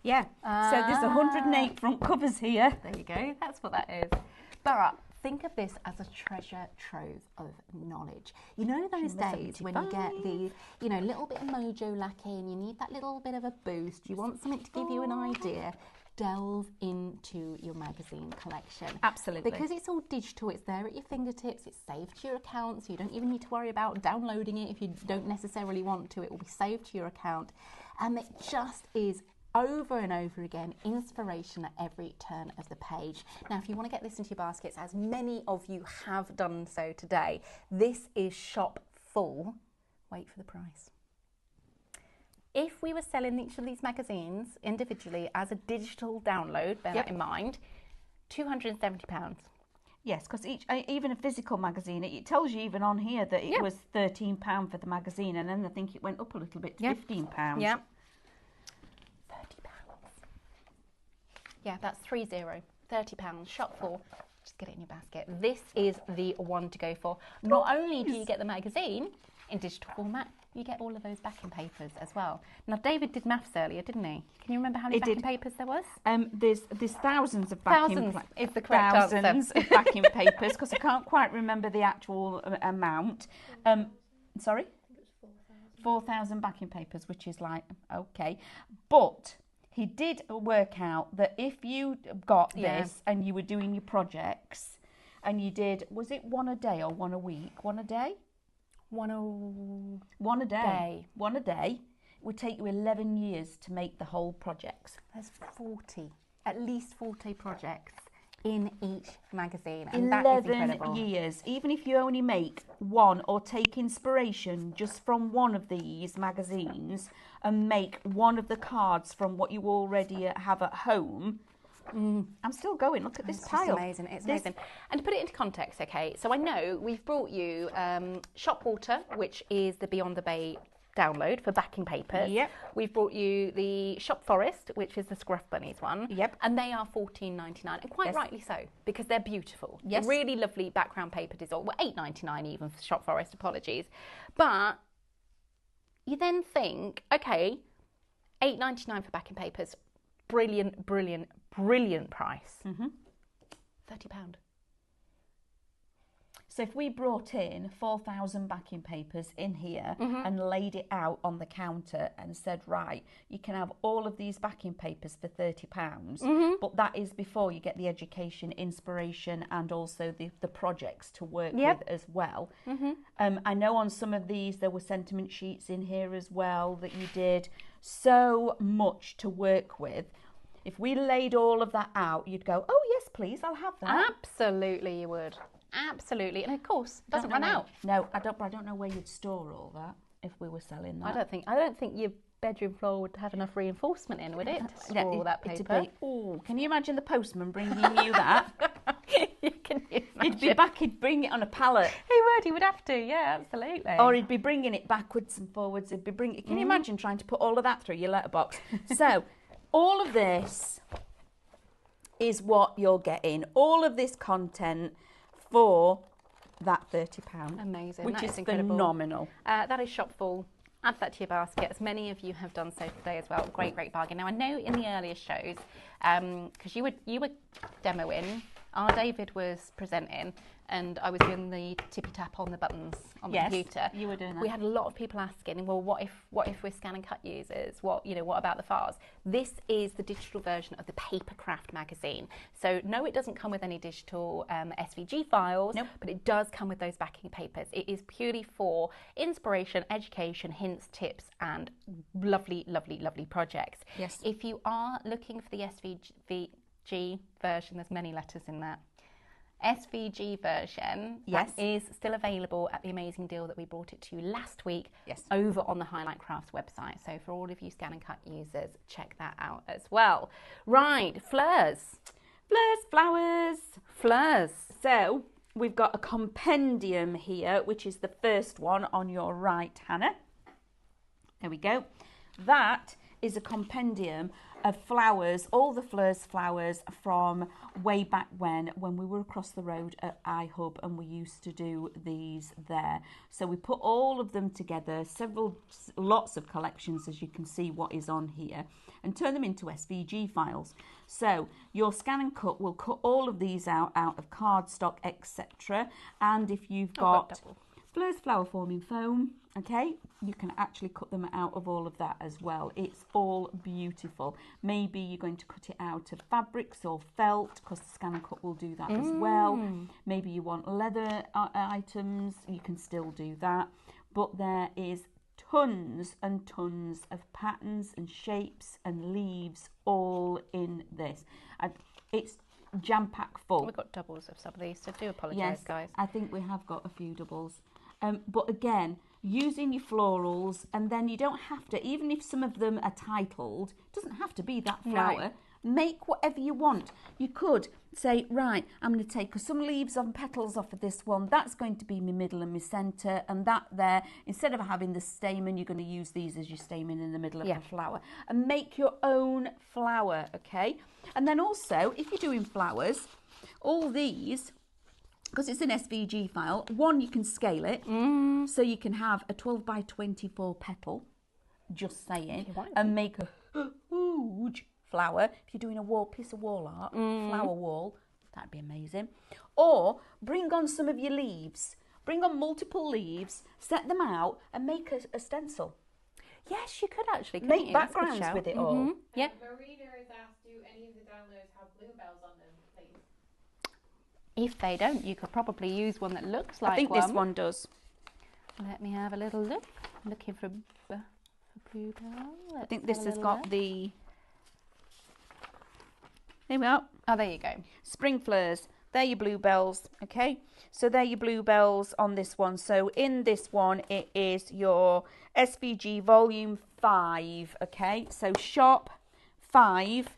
Yeah. So there's 108 front covers here. There you go. That's what that is. But think of this as a treasure trove of knowledge. You know those days when you get the, little bit of mojo lacking, you need that little bit of a boost, you want something to give you an idea, delve into your magazine collection. Absolutely. Because it's all digital, it's there at your fingertips, it's saved to your account, so you don't even need to worry about downloading it if you don't necessarily want to. It will be saved to your account. And it just is over and over again, inspiration at every turn of the page. Now, if you want to get this into your baskets, as many of you have done so today, this is shop full. Wait for the price. If we were selling each of these magazines individually as a digital download, bear that in mind, £270. Yes, because even a physical magazine, it tells you even on here that it was £13 for the magazine, and then I think it went up a little bit to £15. Yeah. Yeah, that's £30. Shop full. Just get it in your basket. This is the one to go for. Not only do you get the magazine in digital format, you get all of those backing papers as well. Now, David did maths earlier, didn't he? Can you remember how many backing papers there was? There's thousands of backing Thousands is the correct answer. Thousands of backing papers because I can't quite remember the actual amount. Sorry? 4,000 backing papers, which is like, okay. But he did work out that if you got this and you were doing your projects and you did, was it one a day or one a week? One a day? One a day. One a day. It would take you 11 years to make the whole projects. There's at least 40 projects in each magazine, and 11 that is incredible. years. Even if you only make one or take inspiration just from one of these magazines and make one of the cards from what you already have at home, I'm still going. Look at this pile. It's amazing. It's amazing. And to put it into context, okay, so I know we've brought you Shop Water, which is the Beyond the Bay download for backing papers. Yep. We've brought you the Shop Forest, which is the Scruff Bunnies one. Yep. And they are $14.99, and quite rightly so, because they're beautiful. Yes. Really lovely background paper design. Well, $8.99 even for Shop Forest, apologies. But you then think, okay, $8.99 for backing papers, brilliant, brilliant, brilliant price. £30. So if we brought in 4,000 backing papers in here and laid it out on the counter and said, right, you can have all of these backing papers for £30, but that is before you get the education, inspiration, and also the projects to work with as well. I know on some of these there were sentiment sheets in here as well that you did. So much to work with. If we laid all of that out, you'd go, oh yes, please, I'll have that. Absolutely, you would. Absolutely, and of course, it doesn't run out. No, I don't know where you'd store all that if we were selling that. I don't think your bedroom floor would have enough reinforcement in, would it? To store all that paper. Can you imagine the postman bringing you that? Can you imagine? He'd be back. He'd bring it on a pallet. He would have to. Yeah, absolutely. Or he'd be bringing it backwards and forwards. He'd be bringing. Can you imagine trying to put all of that through your letterbox? So, all of this is what you're getting. All of this content for that £30. Amazing. Which that is incredible. phenomenal. That is Shopful. Add that to your basket, as many of you have done so today as well. Great bargain. Now, I know in the earlier shows, because you were demoing, our David was presenting, and I was doing the tippy tap on the buttons on the computer. You were doing that. We had a lot of people asking, well, what if we're scan and cut users? What about the files? This is the digital version of the Papercraft magazine. So no, it doesn't come with any digital SVG files, but it does come with those backing papers. It is purely for inspiration, education, hints, tips, and lovely projects. Yes. If you are looking for the SVG version, there's many letters in that. SVG version that is still available at the amazing deal that we brought it to you last week over on the Highlight Crafts website. So for all of you scan and cut users, check that out as well. Right, fleurs. Fleurs. So we've got a compendium here, which is the first one on your right, Hannah. There we go. That is a compendium of flowers, all the flowers from way back when we were across the road at iHub and we used to do these there. So we put all of them together, lots of collections, as you can see what is on here, and turn them into SVG files. So your scan and cut will cut all of these out of cardstock, etc. And if you've got Fleurs flower forming foam, okay, you can actually cut them out of all of that as well. It's all beautiful. Maybe you're going to cut it out of fabrics or felt, because the scan and cut will do that as well. Maybe you want leather items, you can still do that. But there is tons and tons of patterns and shapes and leaves all in this. It's jam-packed full. We've got doubles of some of these, so do apologise, guys. I think we have got a few doubles. But again, using your florals, and then you don't have to, even if some of them are titled, it doesn't have to be that flower. No. Make whatever you want. You could say, right, I'm going to take some leaves and petals off of this one. That's going to be my middle and my centre. And that there, instead of having the stamen, you're going to use these as your stamen in the middle of the flower. And make your own flower, okay? And then also, if you're doing flowers, all these, because it's an SVG file, one, you can scale it. So you can have a 12 by 24 petal, just saying, and make a huge flower. If you're doing a piece of wall art, flower wall, that'd be amazing. Or bring on some of your leaves. Bring on multiple leaves, set them out, and make a stencil. Yes, you could actually. Make backgrounds with it all. Yeah. Marina has asked, do any of the downloads have bluebells on them, please? If they don't, you could probably use one that looks like one. I think this one does. Let me have a little look. I'm looking for bluebell. I think this has got the... Here we are. Oh, there you go. Spring fleurs. They're your bluebells, okay? So they're your bluebells on this one. So in this one, it is your SVG Volume 5, okay? So Shop 5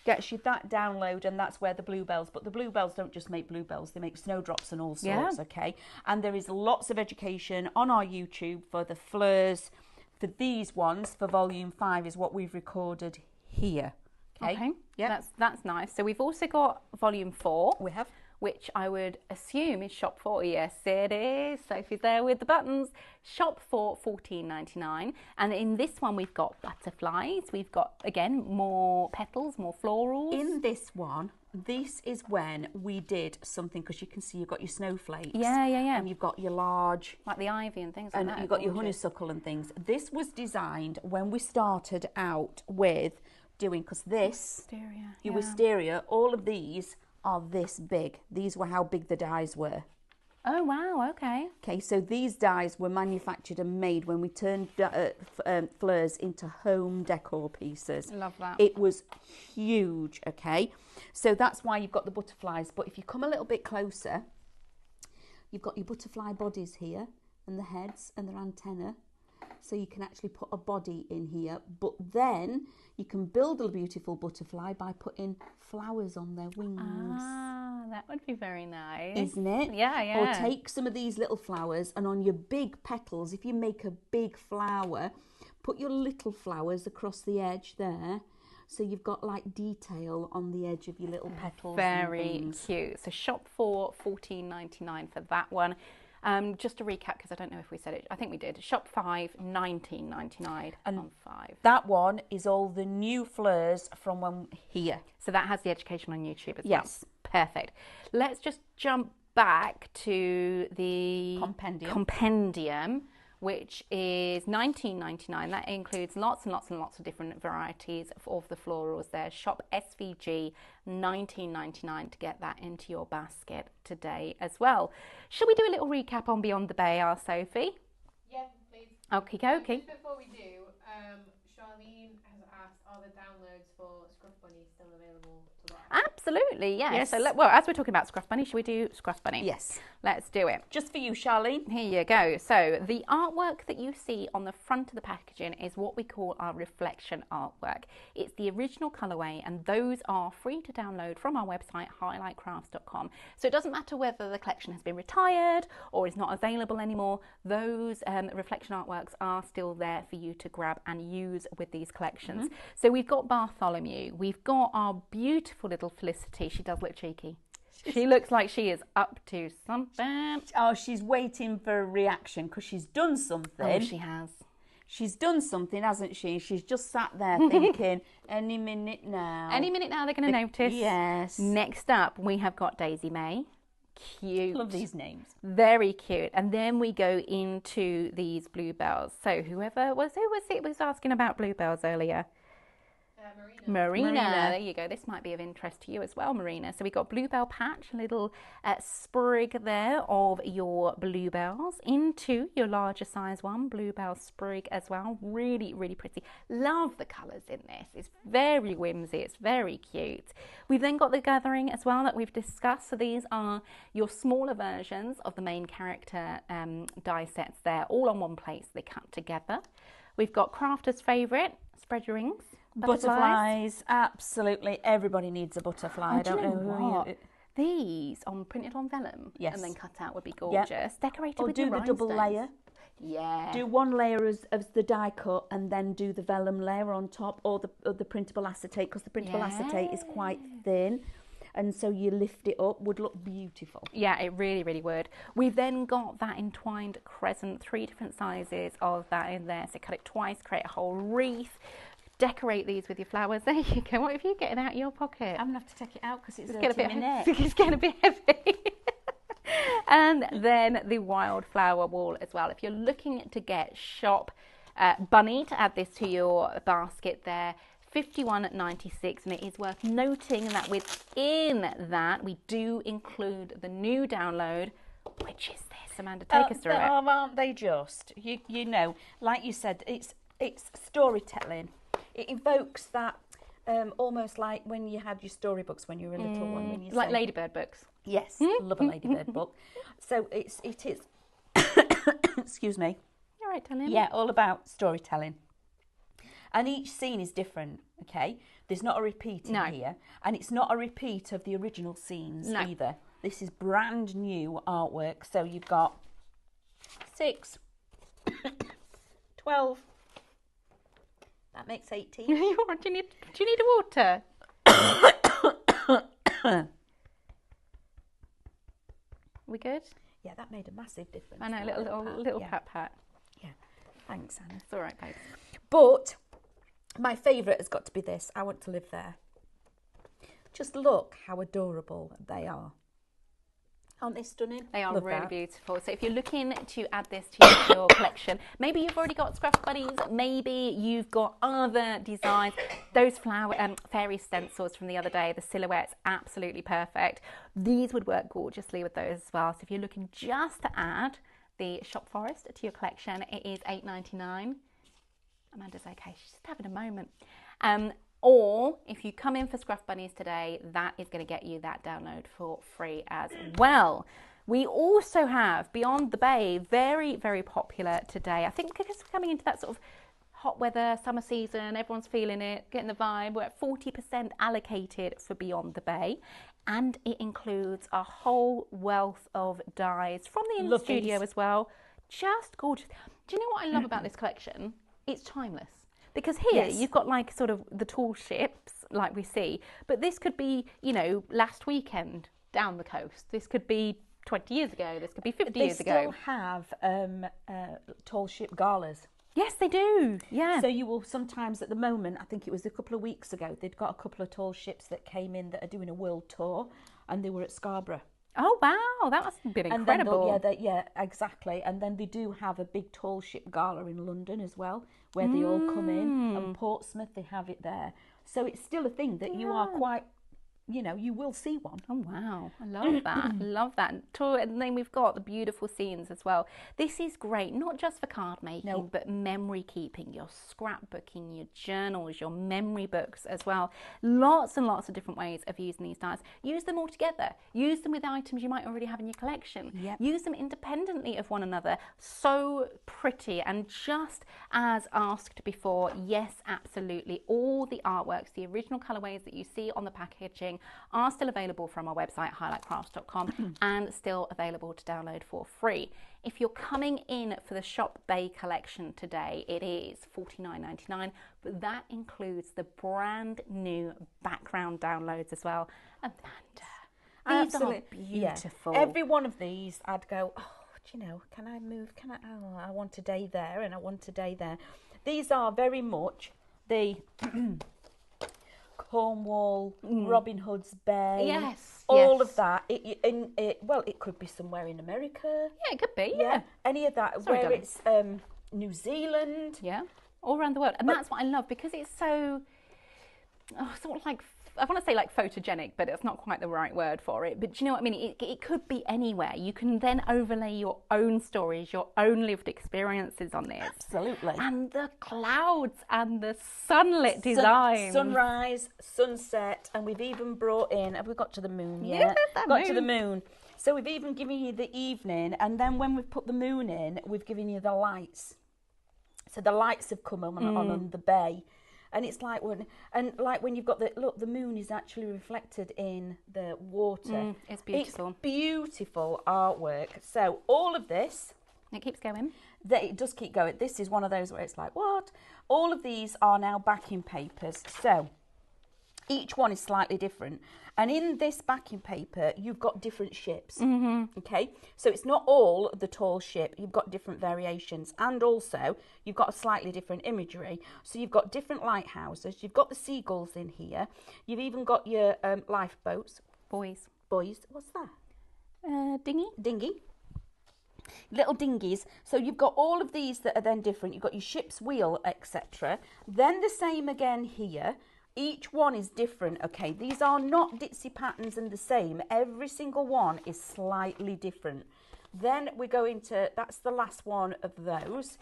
gets you that download, and that's where the bluebells, but the bluebells don't just make bluebells, they make snowdrops and all sorts, okay? And there is lots of education on our YouTube for the fleurs. For these ones, for Volume 5 is what we've recorded here. Okay. Yeah, that's nice. So we've also got Volume 4. We have. which I would assume is shop for. Yes, it is. Sophie's there with the buttons. Shop for $14.99. And in this one, we've got butterflies. We've got, again, more petals, more florals. In this one, this is when we did something, because you can see you've got your snowflakes. Yeah. And you've got your large... Like the ivy and things like that. And you've got your honeysuckle and things. This was designed when we started out with doing, because this... Wisteria. Your wisteria, all of these are this big. These were how big the dies were. Oh, wow, okay. Okay, so these dies were manufactured and made when we turned fleurs into home decor pieces. Love that. It was huge, okay? So that's why you've got the butterflies. But if you come a little bit closer, you've got your butterfly bodies here and the heads and their antenna. So you can actually put a body in here, but then you can build a beautiful butterfly by putting flowers on their wings. Ah, that would be very nice. Isn't it? Yeah. Or take some of these little flowers, and on your big petals, if you make a big flower, put your little flowers across the edge there. So you've got like detail on the edge of your little petals. Very cute. So shop for $14.99 for that one. Just to recap, because I don't know if we said it, I think we did. Shop 5, $19.99 on 5. That one is all the new fleurs from when here. So that has the education on YouTube as well. Yes. Perfect. Let's just jump back to the compendium, which is $19.99. That includes lots and lots of different varieties of the florals there. Shop SVG $19.99 to get that into your basket today as well. Shall we do a little recap on Beyond the Bay, Sophie? Yeah, please. Okay. Just before we do, Charlene has asked, are the downloads for Scruff Bunny still available to buy? Absolutely, yes. Yes. So, as we're talking about Scruff Bunny, shall we do Scruff Bunny? Yes. Let's do it. Just for you, Charlene. Here you go. So the artwork that you see on the front of the packaging is what we call our reflection artwork. It's the original colourway, and those are free to download from our website, highlightcrafts.com. So it doesn't matter whether the collection has been retired or is not available anymore. Those reflection artworks are still there for you to grab and use with these collections. So we've got Bartholomew. We've got our beautiful little Felicity. She does look cheeky. She looks like she is up to something. Oh, she's waiting for a reaction because she's done something. Oh, she has. She's done something, hasn't she? She's just sat there thinking, any minute now. Any minute now they're going to notice. Yes. Next up, we have got Daisy May. Cute. Love these names. Very cute. And then we go into these bluebells. So who was asking about bluebells earlier? Marina. There you go. This might be of interest to you as well, Marina. So we got bluebell patch, a little sprig there of your bluebells into your larger size one, bluebell sprig as well. Really, really pretty. Love the colours in this. It's very whimsy. It's very cute. We've then got the gathering as well that we've discussed. So these are your smaller versions of the main character die sets there, all on one plate. So they cut together. We've got Crafter's Favourite, spread your rings. Butterflies, absolutely. Everybody needs a butterfly. I don't know what. These printed on vellum, yes, and then cut out would be gorgeous. Yep. Decorated or with do the double layer. Yeah. Do one layer as the die cut, and then do the vellum layer on top, or the printable acetate, because the printable acetate is quite thin. And so you lift it up, would look beautiful. Yeah, it really, really would. We've then got that entwined crescent, 3 different sizes of that in there. So cut it twice, create a whole wreath. Decorate these with your flowers. There you go. What have you getting out of your pocket? I'm going to have to take it out because it's getting a bit heavy. It's getting a bit heavy. And then the wildflower wall as well. If you're looking to get Shop Bunny to add this to your basket there, $51.96, and it is worth noting that within that we do include the new download, which is this. Amanda, take us through it. Aren't they just? You know, like you said, it's storytelling. It evokes that almost like when you had your storybooks when you were a little one. When you like Ladybird books. Yes, love a Ladybird book. So it is. Excuse me. You're right, darling. Yeah, all about storytelling. And each scene is different, okay? There's not a repeat in here. And it's not a repeat of the original scenes either. This is brand new artwork. So you've got 6, 12. That makes 18. Do you need a water? We good? Yeah, that made a massive difference. I know, that little yeah. pat. Yeah, thanks, Anna. It's all right, babes. But my favourite has got to be this. I want to live there. Just look how adorable they are. Aren't they stunning? They are Love really that. beautiful. So if you're looking to add this to your collection, maybe you've already got Scruff Buddies, maybe you've got other designs. Those flower fairy stencils from the other day, the silhouettes, absolutely perfect. These would work gorgeously with those as well. So if you're looking just to add the Shop Forest to your collection, it is $8.99. Amanda's okay, she's just having a moment. Or if you come in for Scruff Bunnies today, that is going to get you that download for free as well. We also have Beyond the Bay, very, very popular today. I think because we're coming into that sort of hot weather, summer season, everyone's feeling it, getting the vibe. We're at 40% allocated for Beyond the Bay. And it includes a whole wealth of dyes from the in studio as well. Just gorgeous. Do you know what I love about this collection? It's timeless. Because here you've got like sort of the tall ships like we see, but this could be, you know, last weekend down the coast. This could be 20 years ago. This could be 50 years ago. They still have tall ship galas. Yes, they do. Yeah. So you will sometimes at the moment, I think it was a couple of weeks ago, they'd got a couple of tall ships that came in that are doing a world tour and they were at Scarborough. Oh, wow. That must have been incredible. And then yeah, exactly. And then they do have a big tall ship gala in London as well, where they all come in. And Portsmouth, they have it there. So it's still a thing that you are quite, you know, you will see one. Oh, wow. I love that. Love that. And then we've got the beautiful scenes as well. This is great, not just for card making, but memory keeping, your scrapbooking, your journals, your memory books as well. Lots and lots of different ways of using these dies. Use them all together. Use them with items you might already have in your collection. Yep. Use them independently of one another. So pretty. And just as asked before, yes, absolutely. All the artworks, the original colorways that you see on the packaging are still available from our website, highlightcrafts.com, and still available to download for free. If you're coming in for the Shop Bay collection today, it is $49.99, but that includes the brand new background downloads as well. Amanda, these are beautiful. Yeah. Every one of these, I'd go, oh, do you know, can I move? I want a day there and I want a day there. These are very much the Cornwall, Robin Hood's Bay. Yes. All of that. It could be somewhere in America. Yeah, it could be. Yeah. Any of that. Sorry, where darling. it's New Zealand. Yeah. All around the world. And that's what I love because it's so, sort of like, I want to say like photogenic, but it's not quite the right word for it. But do you know what I mean? It could be anywhere. You can then overlay your own stories, your own lived experiences on this. Absolutely. And the clouds and the sunlit design. Sunrise, sunset, and we've even brought in, have we got to the moon yet? Yeah, got to the moon. So we've even given you the evening, and then when we've put the moon in, we've given you the lights. So the lights have come on the bay. And it's like when you've got the moon is actually reflected in the water. It's beautiful. It's beautiful artwork. So all of this, it keeps going. It does keep going. This is one of those where it's like, what? All of these are now backing papers. So each one is slightly different. And in this backing paper, you've got different ships. Okay, so it's not all the tall ship. You've got different variations, and also you've got a slightly different imagery. So you've got different lighthouses. You've got the seagulls in here. You've even got your lifeboats. Boys. What's that? Dinghy. Little dinghies. So you've got all of these that are then different. You've got your ship's wheel, etc. Then the same again here. Each one is different, okay? These are not ditzy patterns and the same. Every single one is slightly different. Then we're going to, that's the last one of those.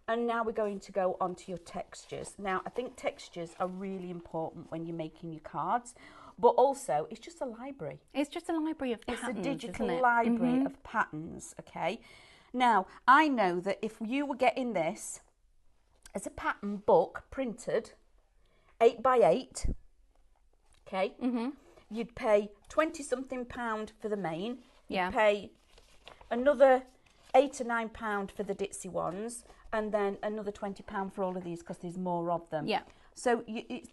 And now we're going to go on to your textures. Now, I think textures are really important when you're making your cards. But also, it's just a library. It's just a library of patterns, It's a digital isn't it? library of patterns, okay? Now, I know that if you were getting this as a pattern book printed, 8 by 8, okay? You'd pay £20-something for the main. You'd pay another £8 or £9 for the ditzy ones, and then another £20 for all of these because there's more of them. Yeah. So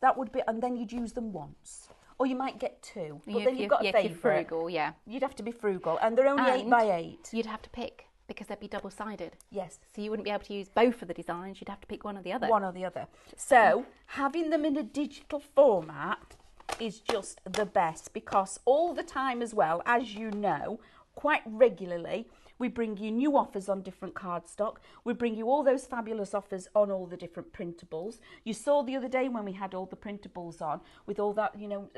that would be, and then you'd use them once. Or you might get 2, but If then you've got a if you're favourite. frugal, yeah. You'd have to be frugal, and they're only 8 And by 8. You'd have to pick because they'd be double-sided. Yes. So you wouldn't be able to use both of the designs. You'd have to pick one or the other. One or the other. So having them in a digital format is just the best, because all the time as well, as you know, quite regularly, we bring you new offers on different cardstock. We bring you all those fabulous offers on all the different printables. You saw the other day when we had all the printables on with all that, you know,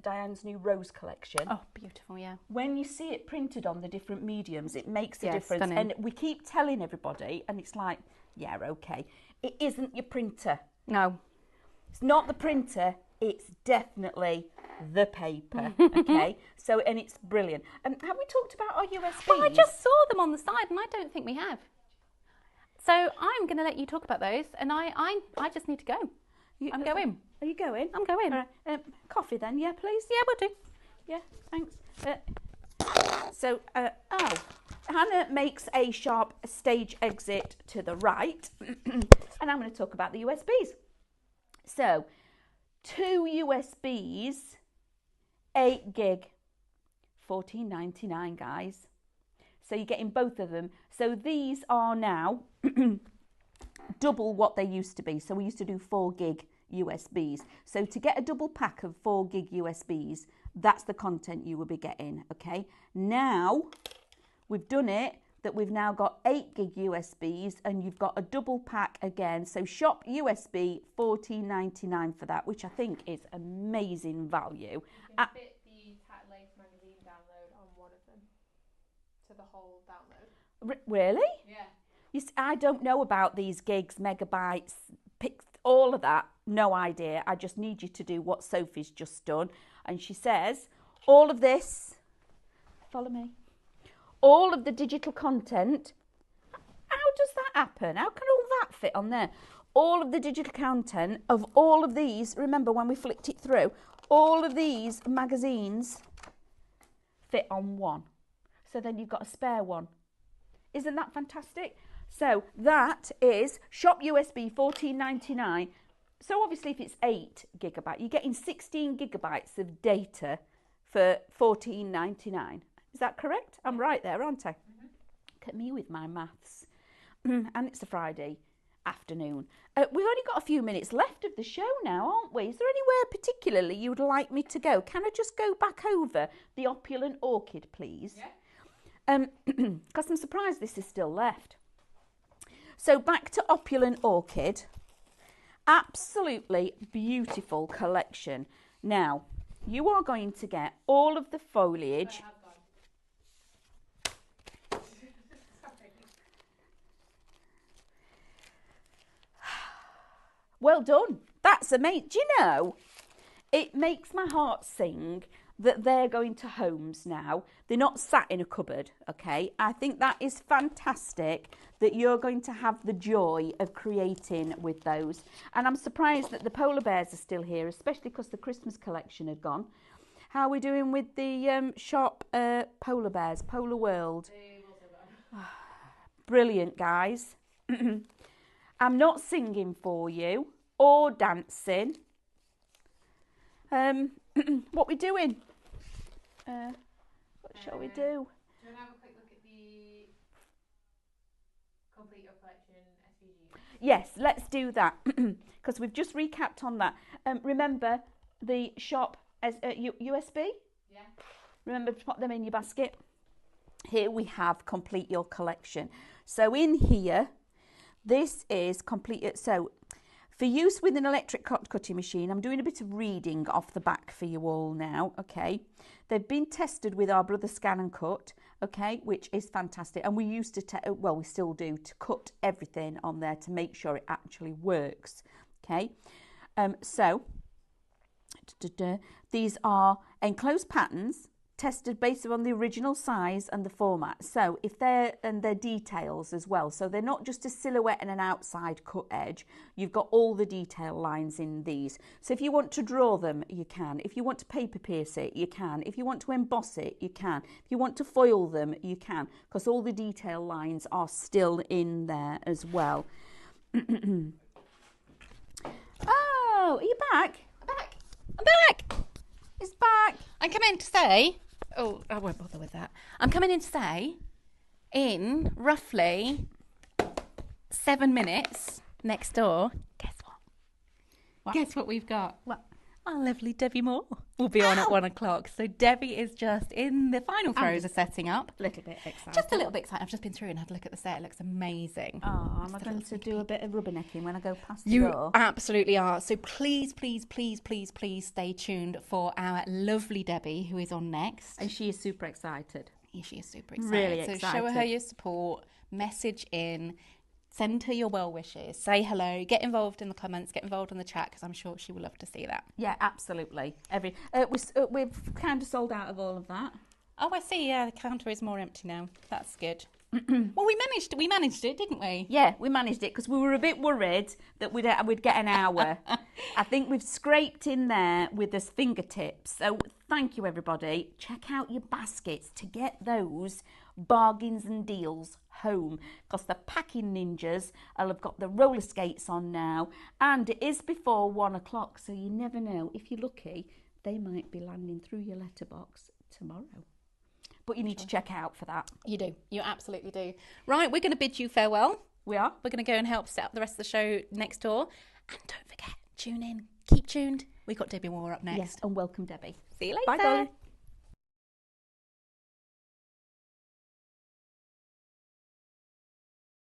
Diane's new rose collection. Oh, beautiful, yeah. When you see it printed on the different mediums, it makes a Yeah, difference. stunning. And we keep telling everybody, and it's like, yeah, okay. It isn't your printer. No. It's not the printer, it's definitely the paper, okay? So, and it's brilliant. And have we talked about our USBs? Well, I just saw them on the side, and I don't think we have. So I'm going to let you talk about those, and I just need to go. I'm going. Are you going? I'm going. All right. Coffee then, yeah, please? Yeah, we'll do. Yeah, thanks. Hannah makes a sharp stage exit to the right, and I'm going to talk about the USBs. So, 2 USBs, 8 gig, $14.99, guys. So you're getting both of them. So these are now double what they used to be. So we used to do 4 gig USBs. So to get a double pack of 4 gig USBs, that's the content you will be getting, okay? Now, we've done it, that we've now got 8 gig USBs, and you've got a double pack again. So shop USB, $14.99 for that, which I think is amazing value. You can fit the Tat Lace magazine download on one of them to the whole download. Really? Yeah. You see, I don't know about these gigs, megabytes, pics, all of that. No idea. I just need you to do what Sophie's just done. And she says, all of this, follow me, all of the digital content, how does that happen? How can all that fit on there? All of the digital content of all of these, remember when we flicked it through, all of these magazines fit on one. So then you've got a spare one. Isn't that fantastic? So that is shop USB $14.99. So obviously if it's 8 gigabytes, you're getting 16 gigabytes of data for $14.99. Is that correct? I'm right there, aren't I? Mm-hmm. Look at me with my maths. And it's a Friday afternoon. We've only got a few minutes left of the show now, aren't we? Is there anywhere particularly you would like me to go? Can I just go back over the Opulent Orchid, please? Yeah. Because I'm surprised this is still left. So back to Opulent Orchid. Absolutely beautiful collection. Now, you are going to get all of the foliage. Well done. That's amazing. Do you know, it makes my heart sing that they're going to homes now. They're not sat in a cupboard, okay? I think that is fantastic that you're going to have the joy of creating with those. And I'm surprised that the polar bears are still here, especially because the Christmas collection had gone. How are we doing with the shop polar bears, Polar World? Brilliant, guys. I'm not singing for you or dancing. What we doing? What shall we do? Do you want to have a quick look at the Complete Your Collection SVG? Yes, let's do that because we've just recapped on that. Remember the shop as USB? Yeah. Remember to put them in your basket. Here we have Complete Your Collection. So in here, this is complete. So for use with an electric cutting machine, I'm doing a bit of reading off the back for you all now, okay? They've been tested with our Brother Scan and Cut, okay, which is fantastic. And we used to, well, we still do, to cut everything on there to make sure it actually works, okay? These are enclosed patterns tested based on the original size and the format. So if they're details as well. So they're not just a silhouette and an outside cut edge. You've got all the detail lines in these. So if you want to draw them, you can. If you want to paper pierce it, you can. If you want to emboss it, you can. If you want to foil them, you can. Because all the detail lines are still in there as well. Oh, are you back? I'm back. I'm back. I'm coming in to say, oh, I won't bother with that. I'm coming in to say, in roughly 7 minutes next door, guess what? Guess what we've got? What? Our lovely Debbie Moore will be on at 1 o'clock. So Debbie is just in the final throes of setting up. A little bit excited. Just a little bit excited. I've just been through and had a look at the set. It looks amazing. Oh, am I going to do a bit of rubbernecking when I go past the You door? absolutely are. So please, please, please, please, please stay tuned for our lovely Debbie who is on next. And she is super excited. Yeah, she is super excited. Really so excited. show her your support, message in, send her your well wishes, say hello, get involved in the comments, get involved in the chat because I'm sure she will love to see that. Yeah, absolutely. We've kind of sold out of all of that. Oh, I see. Yeah, the counter is more empty now. That's good. Well, we managed it, didn't we? Yeah, we managed it because we were a bit worried that we'd get an hour. I think we've scraped in there with us fingertips. So thank you, everybody. Check out your baskets to get those bargains and deals home because the packing ninjas will have got the roller skates on now, and it is before 1 o'clock, so you never know. If you're lucky, they might be landing through your letterbox tomorrow. But you need to check out for that. You do. You absolutely do. Right, we're going to bid you farewell. We are. We're going to go and help set up the rest of the show next door. And don't forget, tune in. Keep tuned. We've got Debbie Moore up next. Yes, and welcome, Debbie. See you later. Bye, darling.